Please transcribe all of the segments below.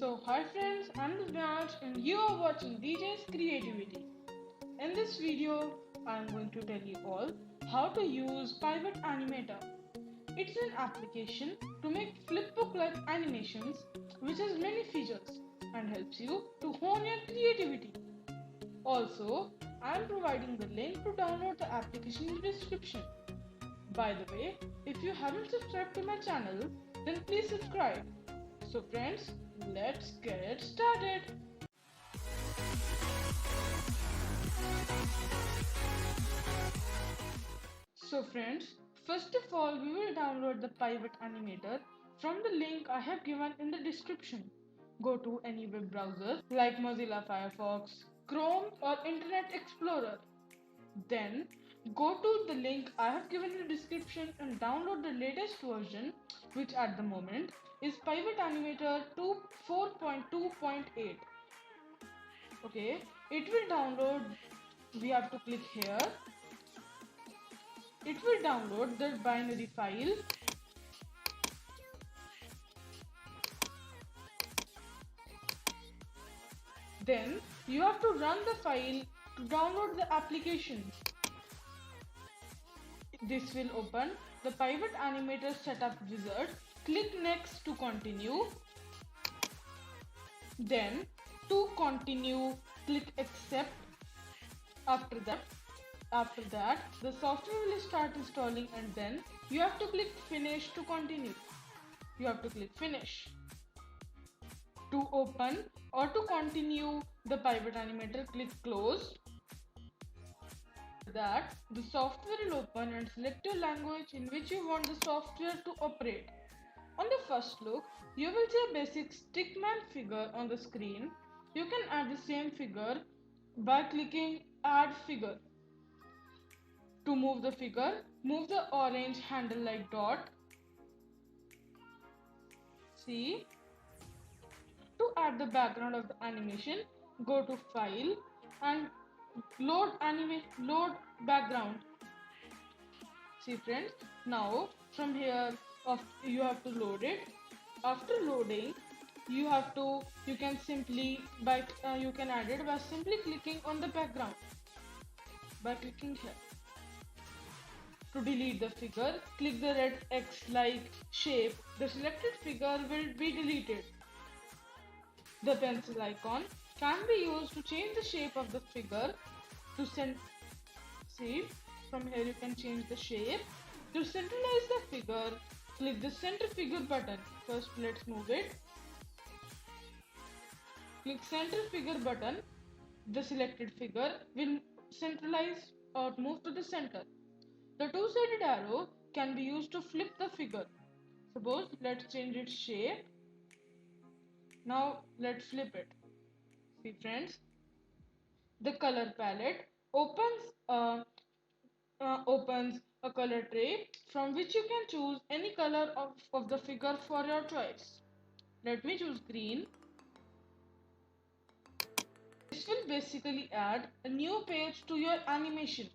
Hi friends, I'm Divyaj and you are watching DJ's Creativity. In this video, I'm going to tell you all how to use Pivot Animator. It's an application to make flipbook-like animations which has many features and helps you to hone your creativity. Also, I'm providing the link to download the application in the description. By the way, if you haven't subscribed to my channel, then please subscribe. So friends, let's get started. So friends, first of all we will download the Pivot Animator from the link I have given in the description. Go to any web browser like Mozilla Firefox, Chrome or Internet Explorer. Then go to the link I have given in the description and download the latest version, which at the moment is Pivot Animator 4.2.8. Okay, it will download. We have to click here. It will download the binary file. Then you have to run the file to download the application. This will open the Pivot Animator setup wizard. Click next to continue. Then to continue, click accept. After that, the software will start installing and then you have to click finish to continue. You have to click finish. To open or to continue the Pivot Animator, click close. After that, the software will open and select your language in which you want the software to operate. On the first look, you will see a basic stickman figure on the screen. You can add the same figure by clicking add figure. To move the figure, move the orange handle like dot. See? To add the background of the animation, go to file and load background. See friends, now from here you have to load it. After loading, you can add it by simply clicking on the background by clicking here. To delete the figure, click the red X like shape. The selected figure will be deleted. The pencil icon can be used to change the shape of the figure. See, from here you can change the shape. To centralize the figure, click the center figure button. First, let's move it. Click center figure button. The selected figure will centralize or move to the center. The two-sided arrow can be used to flip the figure. Suppose let's change its shape. Now let's flip it. See friends, the color palette opens a color tray from which you can choose any color of the figure for your choice. Let me choose green. This will basically add a new page to your animation.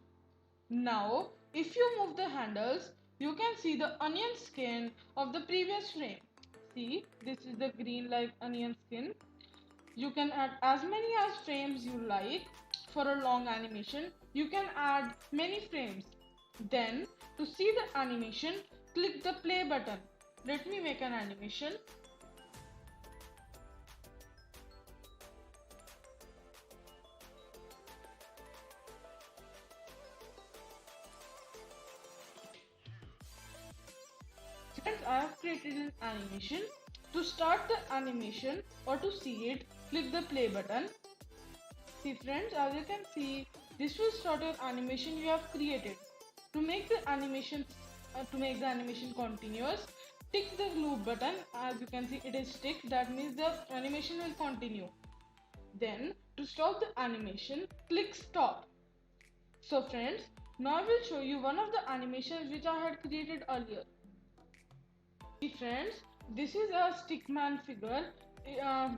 Now, if you move the handles, you can see the onion skin of the previous frame. See, this is the green like onion skin. You can add as many as frames you like. For a long animation, you can add many frames. Then, to see the animation, click the play button. Let me make an animation. Friends, I have created an animation. To start the animation or to see it, click the play button. See friends, as you can see, this will start your animation you have created. To make the animation continuous, tick the loop button. As you can see, it is ticked. That means the animation will continue. Then, to stop the animation, click stop. So friends, now I will show you one of the animations which I had created earlier. See friends, this is a stickman figure.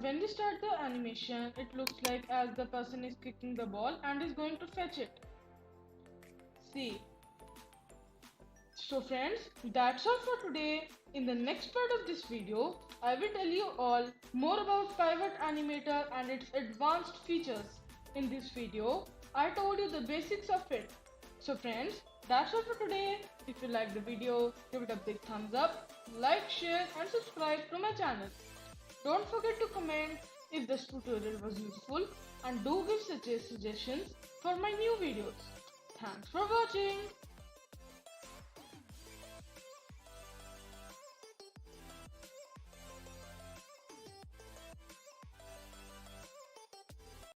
When we start the animation, it looks like as the person is kicking the ball and is going to fetch it. See, So friends, that's all for today. In the next part of this video, I will tell you all more about Pivot Animator and its advanced features. In this video, I told you the basics of it. So friends, that's all for today. If you like the video, give it a big thumbs up, like, share and subscribe to my channel. Don't forget to comment if this tutorial was useful and do give suggestions for my new videos. Thanks for watching.